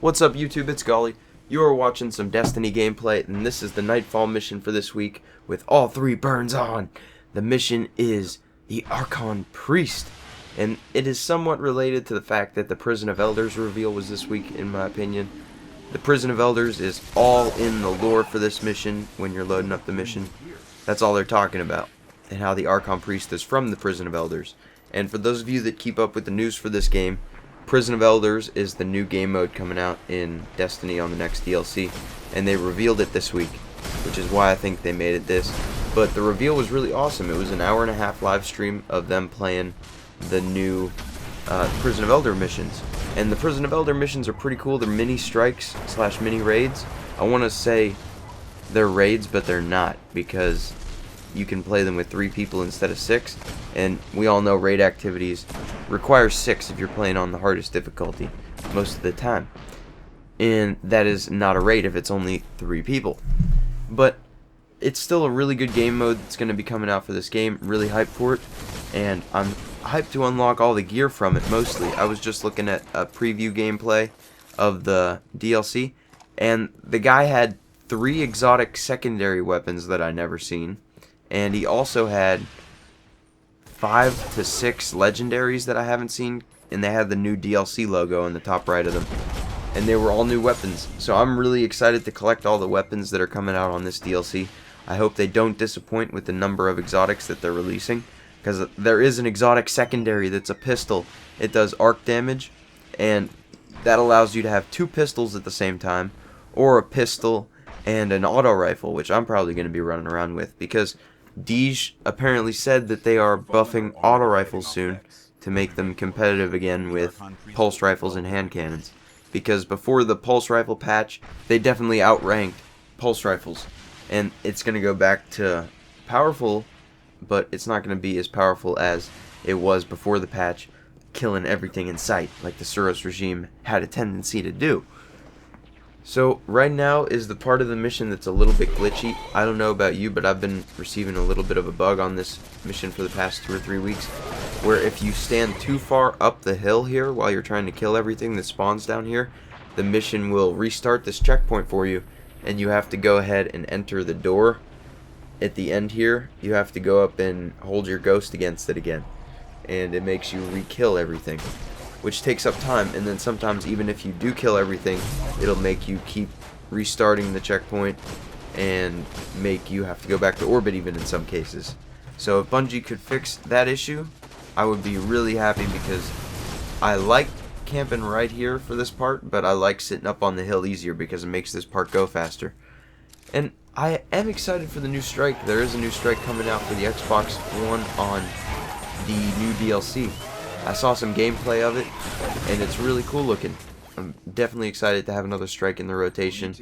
What's up YouTube, it's Golly. You are watching some Destiny gameplay, and this is the Nightfall mission for this week with all three burns on. The mission is the Archon Priest, and it is somewhat related to the fact that the Prison of Elders reveal was this week, in my opinion. The Prison of Elders is all in the lore for this mission when you're loading up the mission. That's all they're talking about, and how the Archon Priest is from the Prison of Elders. And for those of you that keep up with the news for this game, Prison of Elders is the new game mode coming out in Destiny on the next DLC, and they revealed it this week, which is why I think they made it this. But the reveal was really awesome. It was an hour-and-a-half live stream of them playing the new Prison of Elder missions. And the Prison of Elder missions are pretty cool. They're mini strikes / mini raids. I want to say they're raids, but they're not, because you can play them with 3 people instead of 6, and we all know raid activities require 6 if you're playing on the hardest difficulty most of the time, and that is not a raid if it's only 3 people. But it's still a really good game mode that's going to be coming out for this game. Really hyped for it, and I'm hyped to unlock all the gear from it. Mostly I was just looking at a preview gameplay of the DLC, and the guy had 3 exotic secondary weapons that I never seen. And he also had 5 to 6 legendaries that I haven't seen, and they had the new DLC logo on the top right of them. And they were all new weapons. So I'm really excited to collect all the weapons that are coming out on this DLC. I hope they don't disappoint with the number of exotics that they're releasing, because there is an exotic secondary that's a pistol. It does arc damage, and that allows you to have 2 pistols at the same time, or a pistol and an auto rifle, which I'm probably going to be running around with, because Deej apparently said that they are buffing auto rifles soon to make them competitive again with pulse rifles and hand cannons. Because before the pulse rifle patch, they definitely outranked pulse rifles. And it's going to go back to powerful, but it's not going to be as powerful as it was before the patch, killing everything in sight, like the Suros regime had a tendency to do. So right now is the part of the mission that's a little bit glitchy. I don't know about you, but I've been receiving a little bit of a bug on this mission for the past 2 or 3 weeks, where if you stand too far up the hill here while you're trying to kill everything that spawns down here, the mission will restart this checkpoint for you, and you have to go ahead and enter the door at the end here. You have to go up and hold your ghost against it again, and it makes you re-kill everything, which takes up time. And then sometimes even if you do kill everything, it'll make you keep restarting the checkpoint and make you have to go back to orbit even in some cases. So if Bungie could fix that issue, I would be really happy, because I like camping right here for this part, but I like sitting up on the hill easier because it makes this part go faster. And I am excited for the new strike. There is a new strike coming out for the Xbox One on the new DLC. I saw some gameplay of it, and it's really cool looking. I'm definitely excited to have another strike in the rotation,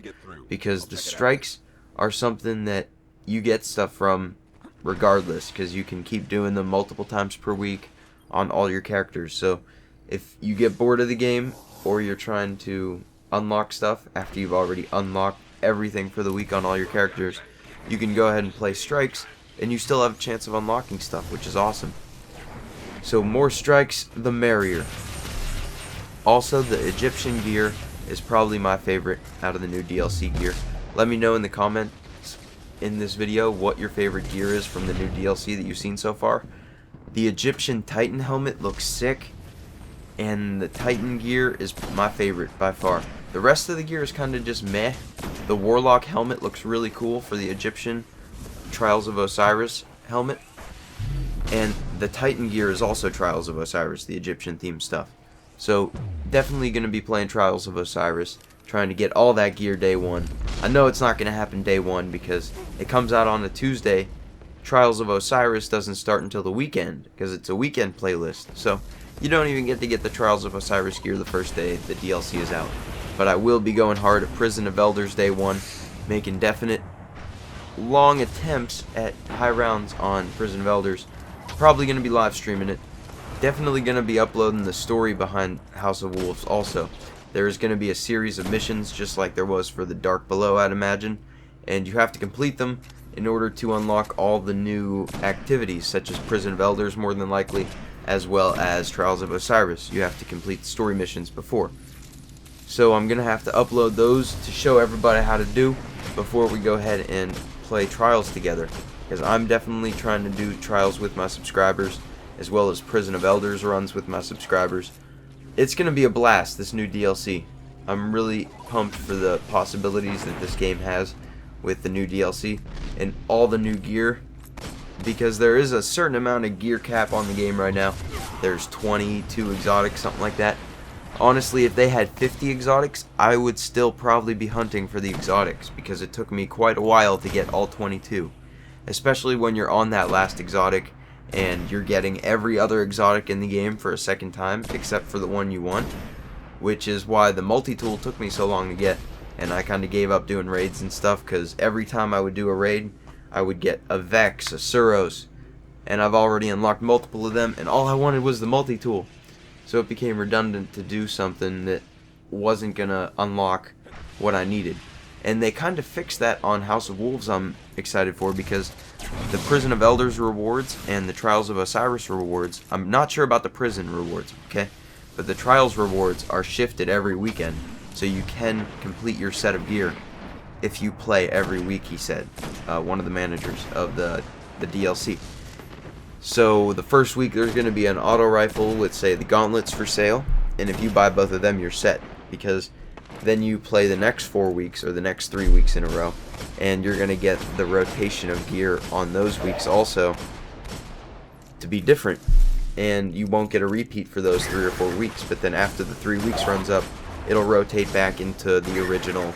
because the strikes are something that you get stuff from regardless, because you can keep doing them multiple times per week on all your characters. So if you get bored of the game, or you're trying to unlock stuff after you've already unlocked everything for the week on all your characters, you can go ahead and play strikes, and you still have a chance of unlocking stuff, which is awesome. So more strikes, the merrier. Also, the Egyptian gear is probably my favorite out of the new DLC gear. Let me know in the comments in this video what your favorite gear is from the new DLC that you've seen so far. The Egyptian Titan helmet looks sick, and the Titan gear is my favorite by far. The rest of the gear is kind of just meh. The Warlock helmet looks really cool for the Egyptian Trials of Osiris helmet. And the Titan gear is also Trials of Osiris, the Egyptian themed stuff. So definitely going to be playing Trials of Osiris, trying to get all that gear day 1. I know it's not going to happen day 1 because it comes out on a Tuesday. Trials of Osiris doesn't start until the weekend, because it's a weekend playlist. So you don't even get to get the Trials of Osiris gear the first day the DLC is out. But I will be going hard at Prison of Elders day 1, making definite long attempts at high rounds on Prison of Elders. Probably going to be live streaming it. Definitely going to be uploading the story behind House of Wolves also. There is going to be a series of missions just like there was for the Dark Below, I'd imagine. And you have to complete them in order to unlock all the new activities, such as Prison of Elders more than likely, as well as Trials of Osiris. You have to complete the story missions before. So I'm going to have to upload those to show everybody how to do before we go ahead and play trials together. Because I'm definitely trying to do trials with my subscribers, as well as Prison of Elders runs with my subscribers. It's going to be a blast, this new DLC. I'm really pumped for the possibilities that this game has with the new DLC and all the new gear, because there is a certain amount of gear cap on the game right now. There's 22 exotics, something like that. Honestly, if they had 50 exotics, I would still probably be hunting for the exotics, because it took me quite a while to get all 22. Especially when you're on that last exotic and you're getting every other exotic in the game for a second time except for the one you want, which is why the multi-tool took me so long to get, and I kind of gave up doing raids and stuff, because every time I would do a raid I would get a Vex, a Suros, and I've already unlocked multiple of them, and all I wanted was the multi-tool. So it became redundant to do something that wasn't gonna unlock what I needed. And they kind of fixed that on House of Wolves. I'm excited for, because the Prison of Elders rewards and the Trials of Osiris rewards, I'm not sure about the prison rewards, okay? But the Trials rewards are shifted every weekend, so you can complete your set of gear if you play every week, he said, one of the managers of the DLC. So the first week there's going to be an auto rifle with, say, the gauntlets for sale, and if you buy both of them you're set, because then you play the next 4 weeks or the next 3 weeks in a row, and you're going to get the rotation of gear on those weeks also to be different, and you won't get a repeat for those 3 or 4 weeks. But then after the 3 weeks runs up, it'll rotate back into the original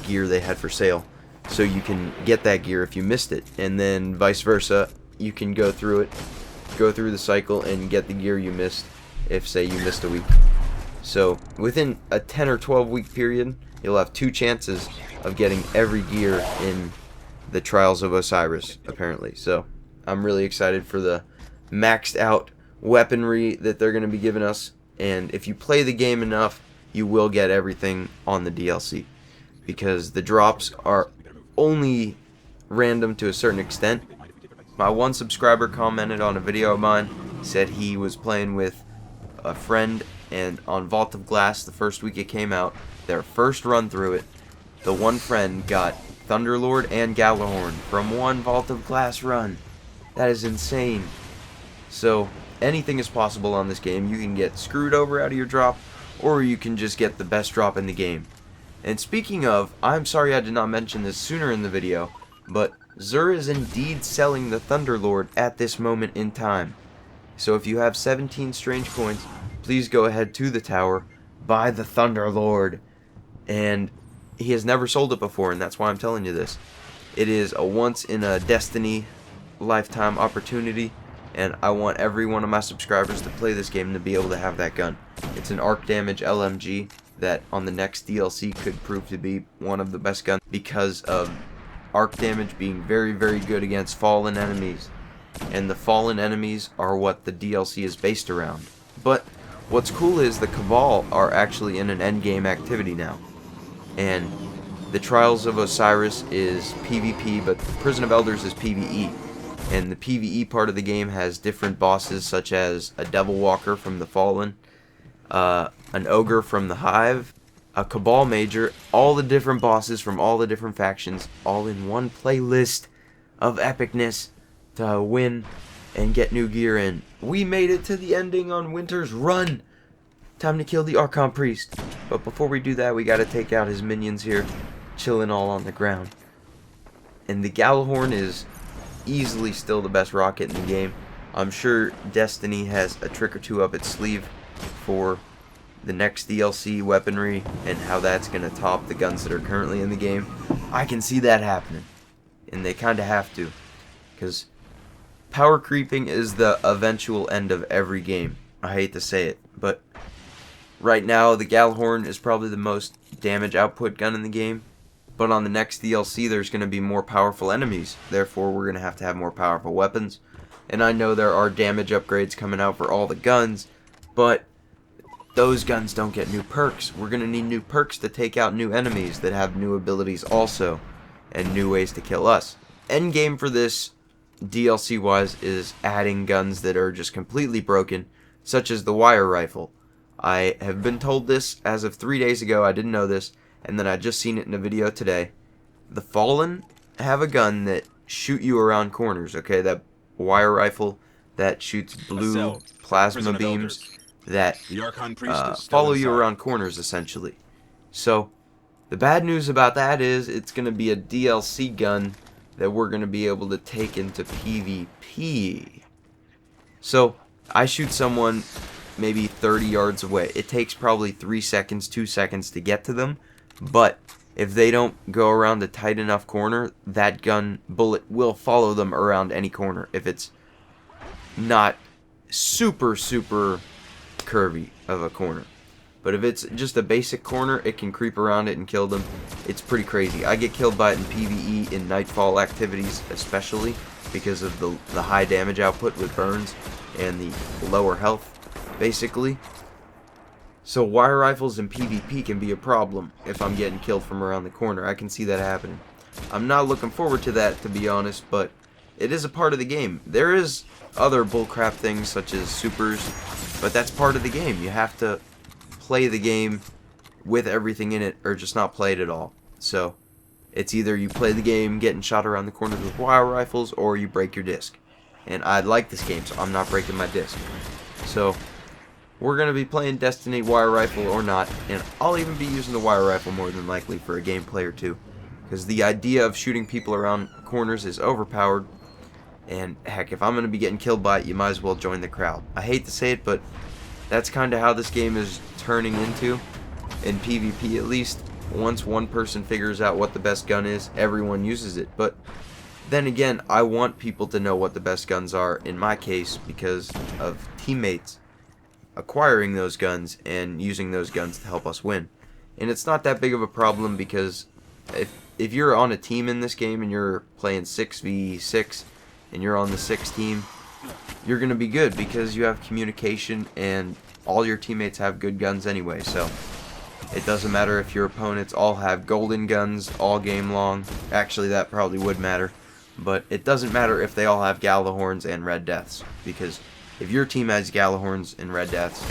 gear they had for sale, so you can get that gear if you missed it, and then vice versa. You can go through the cycle and get the gear you missed if, say, you missed a week. So within a 10 or 12 week period, you'll have 2 chances of getting every gear in the Trials of Osiris, apparently. So I'm really excited for the maxed out weaponry that they're going to be giving us, and if you play the game enough, you will get everything on the DLC, because the drops are only random to a certain extent. My one subscriber commented on a video of mine, said he was playing with a friend, and on Vault of Glass, the first week it came out, their first run through it, the one friend got Thunderlord and Galahorn from one Vault of Glass run. That is insane. So anything is possible on this game. You can get screwed over out of your drop, or you can just get the best drop in the game. And speaking of, I'm sorry I did not mention this sooner in the video, but Xur is indeed selling the Thunderlord at this moment in time. So if you have 17 strange coins, please go ahead to the tower, buy the Thunderlord. And he has never sold it before, and that's why I'm telling you this. It is a once in a Destiny lifetime opportunity, and I want every one of my subscribers to play this game to be able to have that gun. It's an arc damage LMG that on the next DLC could prove to be one of the best guns, because of arc damage being very, very good against fallen enemies. And the fallen enemies are what the DLC is based around. But what's cool is the Cabal are actually in an endgame activity now. And the Trials of Osiris is PvP, but the Prison of Elders is PvE. And the PvE part of the game has different bosses, such as a Devil Walker from the Fallen, an Ogre from the Hive, a Cabal Major, all the different bosses from all the different factions, all in one playlist of epicness to win and get new gear in. We made it to the ending on Winter's Run. Time to kill the Archon Priest. But before we do that, we gotta take out his minions here, chilling all on the ground. And the Galahorn is easily still the best rocket in the game. I'm sure Destiny has a trick or two up its sleeve for the next DLC weaponry and how that's going to top the guns that are currently in the game. I can see that happening, and they kind of have to, because power creeping is the eventual end of every game. I hate to say it, but right now the Galahorn is probably the most damage output gun in the game, but on the next DLC there's going to be more powerful enemies, therefore we're going to have more powerful weapons. And I know there are damage upgrades coming out for all the guns, but those guns don't get new perks. We're going to need new perks to take out new enemies that have new abilities also, and new ways to kill us. Endgame for this, DLC wise, is adding guns that are just completely broken, such as the wire rifle. I have been told this as of 3 days ago. I didn't know this, and then I just seen it in a video today. The Fallen have a gun that shoot you around corners, okay? That wire rifle that shoots blue plasma beams that follow you around corners, essentially. So, the bad news about that is it's going to be a DLC gun that we're going to be able to take into PvP. So, I shoot someone maybe 30 yards away. It takes probably 3 seconds, 2 seconds to get to them, but if they don't go around a tight enough corner, that gun bullet will follow them around any corner if it's not super curvy of a corner. But if it's just a basic corner, it can creep around it and kill them. It's pretty crazy. I get killed by it in PvE in Nightfall activities, especially because of the high damage output with burns and the lower health, basically. So wire rifles in PvP can be a problem if I'm getting killed from around the corner. I can see that happening. I'm not looking forward to that, to be honest, but it is a part of the game. There is other bullcrap things such as supers, but that's part of the game. You have to play the game with everything in it or just not play it at all. So it's either you play the game getting shot around the corners with wire rifles or you break your disc. And I like this game, so I'm not breaking my disc. So we're going to be playing Destiny wire rifle or not, and I'll even be using the wire rifle more than likely for a gameplay or two, because the idea of shooting people around corners is overpowered, and heck, if I'm going to be getting killed by it, you might as well join the crowd. I hate to say it, but that's kind of how this game is turning into, in PvP at least. Once one person figures out what the best gun is, everyone uses it. But then again, I want people to know what the best guns are, in my case, because of teammates acquiring those guns and using those guns to help us win. And it's not that big of a problem, because if you're on a team in this game and you're playing 6v6 and you're on the 6 team, you're going to be good because you have communication and all your teammates have good guns anyway. So it doesn't matter if your opponents all have golden guns all game long. Actually, that probably would matter. But it doesn't matter if they all have Galahorns and Red Deaths, because if your team has Galahorns and Red Deaths,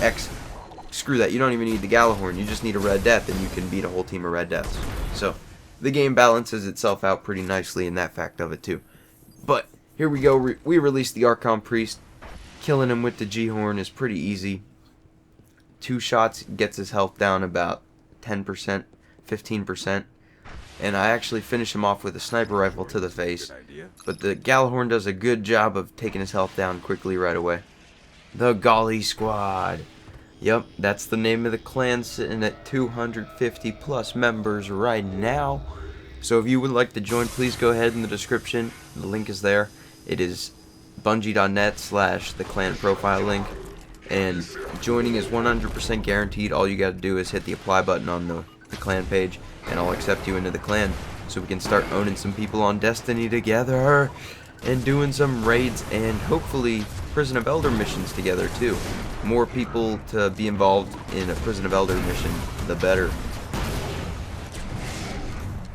screw that, you don't even need the Galahorn, you just need a Red Death and you can beat a whole team of Red Deaths. So the game balances itself out pretty nicely in that fact of it too. But here we go, we released the Archon Priest. Killing him with the G-Horn is pretty easy. 2 shots gets his health down about 10%, 15%. And I actually finish him off with a sniper rifle to the face. But the Galahorn does a good job of taking his health down quickly right away. The Golly Squad. Yep, that's the name of the clan, sitting at 250 plus members right now. So if you would like to join, please go ahead in the description. The link is there. It is bungie.net/the clan profile link. And joining is 100% guaranteed. All you gotta do is hit the apply button on the clan page, and I'll accept you into the clan so we can start owning some people on Destiny together and doing some raids and hopefully Prison of Elder missions together too. More people to be involved in a Prison of Elder mission, the better.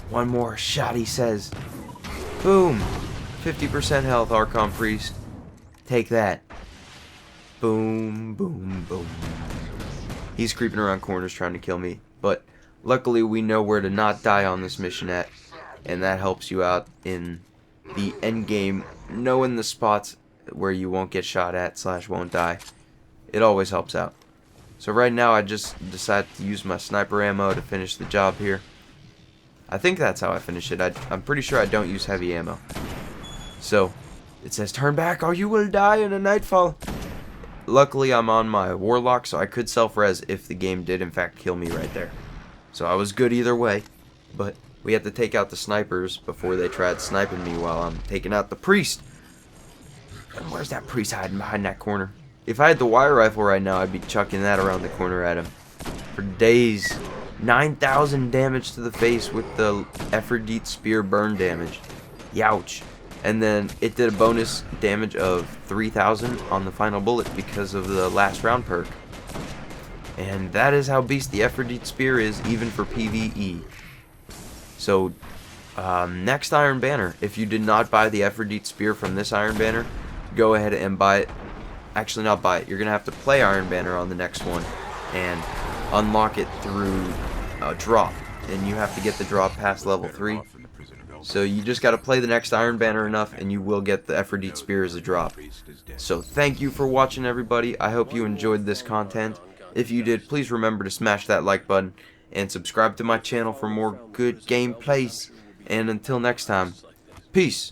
One more shot, he says. Boom! 50% health, Archon Priest. Take that. Boom, boom, boom. He's creeping around corners trying to kill me, but luckily we know where to not die on this mission at, and that helps you out in the end game, knowing the spots where you won't get shot at / won't die. It always helps out. So right now I just decided to use my sniper ammo to finish the job here. I think that's how I finish it. I'm pretty sure I don't use heavy ammo. So it says turn back or you will die in a Nightfall. Luckily I'm on my Warlock, so I could self-res if the game did in fact kill me right there. So I was good either way, but we had to take out the snipers before they tried sniping me while I'm taking out the priest. And where's that priest hiding behind that corner? If I had the wire rifle right now, I'd be chucking that around the corner at him for days. 9,000 damage to the face with the Aphrodite Spear burn damage. Youch. And then it did a bonus damage of 3,000 on the final bullet because of the last round perk. And that is how beast the Aphrodite Spear is, even for PvE. So, next Iron Banner, if you did not buy the Aphrodite Spear from this Iron Banner, go ahead and buy it. Actually, not buy it. You're going to have to play Iron Banner on the next one. and unlock it through a drop, and you have to get the drop past level 3. So you just got to play the next Iron Banner enough, and you will get the Aphrodite Spear as a drop. So thank you for watching, everybody. I hope you enjoyed this content. If you did, please remember to smash that like button and subscribe to my channel for more good gameplays. And until next time, peace.